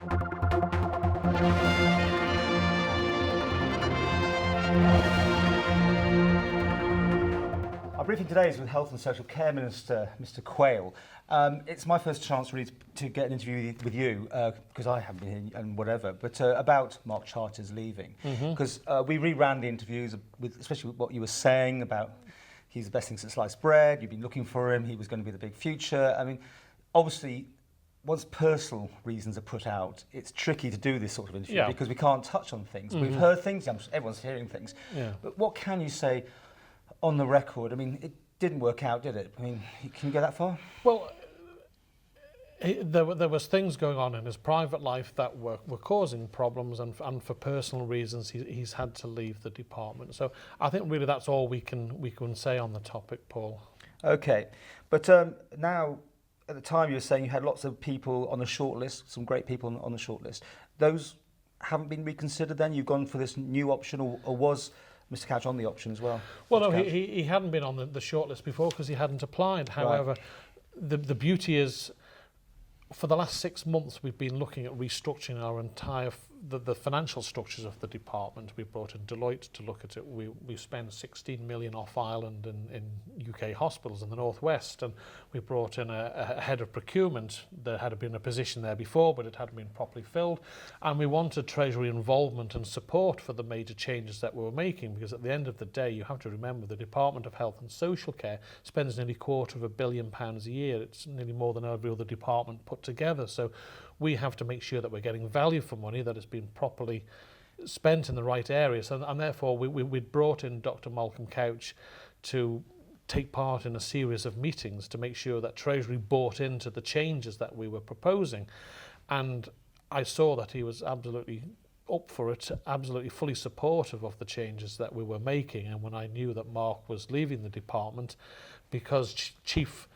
Our briefing today is with Health and Social Care Minister, Mr. Quayle. It's my first chance really to get an interview with you, because I haven't been here and whatever, but about Mark Charter's leaving. Because we reran the interviews, especially with what you were saying about he's the best thing since sliced bread, you've been looking for him, he was going to be the big future. I mean, obviously, once personal reasons are put out, it's tricky to do this sort of interview because we can't touch on things. We've heard things, everyone's hearing things. But what can you say on the record? I mean, it didn't work out, did it? I mean, can you go that far? Well, there was things going on in his private life that were causing problems, and for personal reasons, he's had to leave the department. So I think really that's all we can say on the topic, Paul. Okay, but now, at the time you were saying you had lots of people on the shortlist, some great people on the shortlist. Those haven't been reconsidered then? You've gone for this new option, or was Mr. Couch on the option as well? Well, no, he hadn't been on the shortlist before because he hadn't applied. However, the beauty is, for the last 6 months, we've been looking at restructuring our entire the financial structures of the department. We brought in Deloitte to look at it. We spent 16 million off Ireland in UK hospitals in the northwest, and we brought in a head of procurement. There had been a position there before, but it hadn't been properly filled, and we wanted Treasury involvement and support for the major changes that we were making, because at the end of the day, you have to remember the Department of Health and Social Care spends nearly £250 million a year. It's nearly more than every other department put together. So we have to make sure that we're getting value for money, that it's been properly spent in the right areas. And therefore, we'd brought in Dr. Malcolm Couch to take part in a series of meetings to make sure that Treasury bought into the changes that we were proposing. And I saw that he was absolutely up for it, absolutely fully supportive of the changes that we were making. And when I knew that Mark was leaving the department, because chief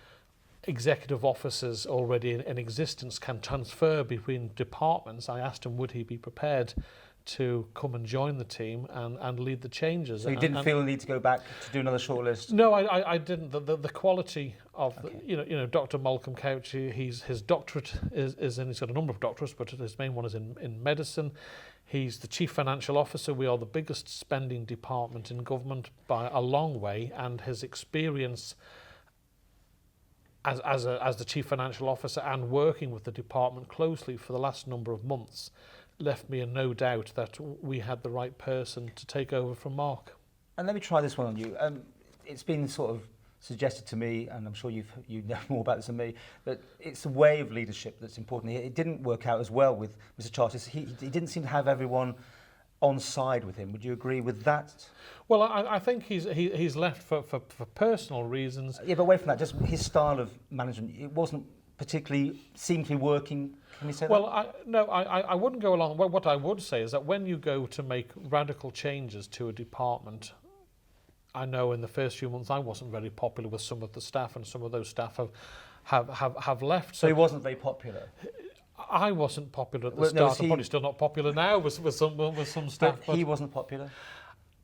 executive officers already in existence can transfer between departments, I asked him would he be prepared to come and join the team and lead the changes. So you didn't feel the need to go back to do another shortlist? No, I didn't. The quality of Dr. Malcolm Couch, his doctorate is in, he's got a number of doctorates, but his main one is in medicine. He's the chief financial officer. We are the biggest spending department in government by a long way, and his experience as the chief financial officer and working with the department closely for the last number of months left me in no doubt that we had the right person to take over from Mark. And let me try this one on you. It's been sort of suggested to me, and I'm sure you know more about this than me, that it's a way of leadership that's important. It didn't work out as well with Mr. Charter. He didn't seem to have everyone on side with him. Would you agree with that? Well, I think he's left for personal reasons. Yeah, but away from that, just his style of management, it wasn't particularly seemed to be working. Can you say that? Well, I wouldn't go along. Well, what I would say is that when you go to make radical changes to a department, I know in the first few months I wasn't very popular with some of the staff, and some of those staff have left. So he wasn't very popular. I wasn't popular at the start. I'm probably still not popular now with some staff. But he wasn't popular.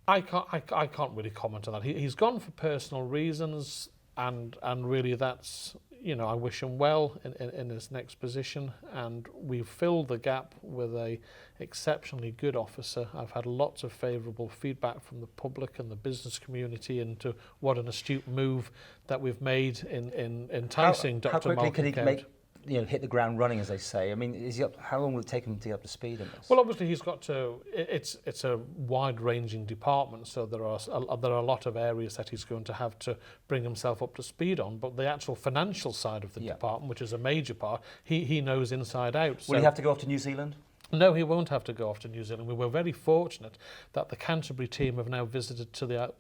I can't really comment on that. He's gone for personal reasons, and really that's, I wish him well in his next position, and we've filled the gap with a exceptionally good officer. I've had lots of favourable feedback from the public and the business community into what an astute move that we've made in enticing Dr. Malcolm Couch. How quickly could he hit the ground running, as they say? I mean, how long will it take him to get up to speed in this? Well, obviously he's got to. It's a wide-ranging department, so there are a lot of areas that he's going to have to bring himself up to speed on. But the actual financial side of the department, which is a major part, he knows inside out. Will he have to go off to New Zealand? No, he won't have to go off to New Zealand. We were very fortunate that the Canterbury team have now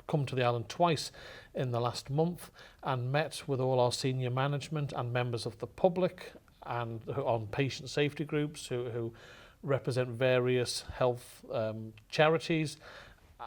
come to the island twice in the last month and met with all our senior management and members of the public and on patient safety groups who represent various health charities.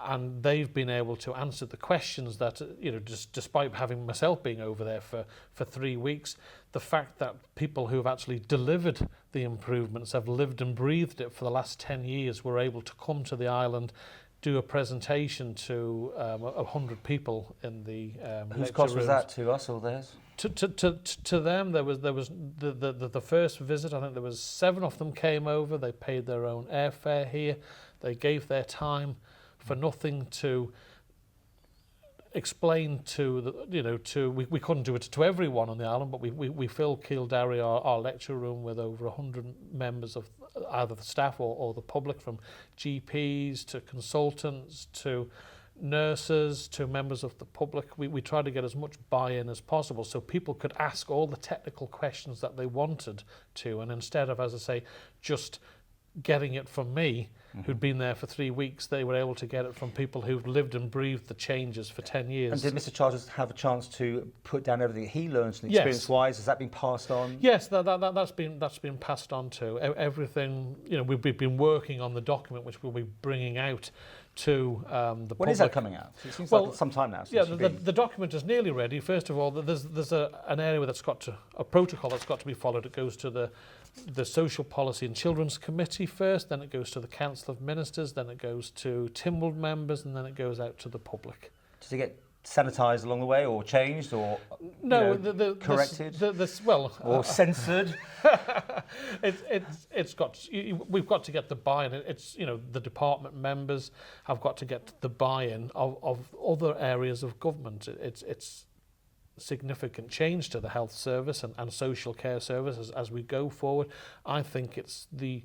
And they've been able to answer the questions that, just despite having myself being over there for 3 weeks, the fact that people who have actually delivered the improvements, have lived and breathed it for the last 10 years, were able to come to the island, do a presentation to 100 people in the Whose cost was that, to us or theirs? To them, there was the first visit. I think there was 7 of them came over. They paid their own airfare here. They gave their time for nothing to explain to we couldn't do it to everyone on the island, but we filled Kildare, our lecture room, with over 100 members of either the staff or the public, from GPs to consultants to nurses to members of the public. We tried to get as much buy-in as possible so people could ask all the technical questions that they wanted to, and instead of, as I say, just getting it from me, who'd been there for 3 weeks, they were able to get it from people who've lived and breathed the changes for 10 years. And did Mr. Charters have a chance to put down everything he learned and experience-wise? Has that been passed on? Yes, that's been passed on to everything. We've been working on the document which we'll be bringing out to the public. When is that coming out? It seems like some time now. Yeah, the document is nearly ready. First of all, there's an area that's got to, a protocol that's got to be followed. It goes to the Social Policy and Children's Committee first, then it goes to the Council of Ministers, then it goes to Timbled members, and then it goes out to the public. Does it get sanitised along the way, or changed, or corrected, or censored? We've got to get the buy-in. It's the department members have got to get the buy-in of other areas of government. It's significant change to the health service and social care services as we go forward. I think it's the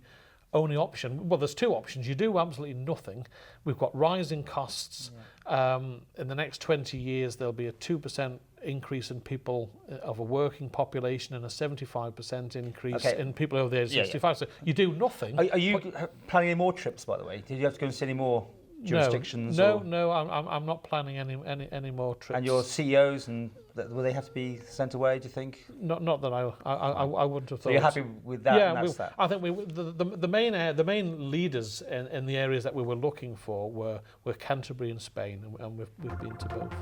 only option. Well, there's 2 options. You do absolutely nothing. We've got rising costs. In the next 20 years, there'll be a 2% increase in people of a working population and a 75% increase in people over the age of 65. So you do nothing. Are you planning any more trips, by the way? Did you have to go and see any more jurisdictions? No, I'm not planning any more trips. And your CEOs, will they have to be sent away, do you think? Not that I wouldn't have thought. So you're happy with that? Yeah, and that's that. I think the main leaders in the areas that we were looking for were Canterbury and Spain, and we've been to both.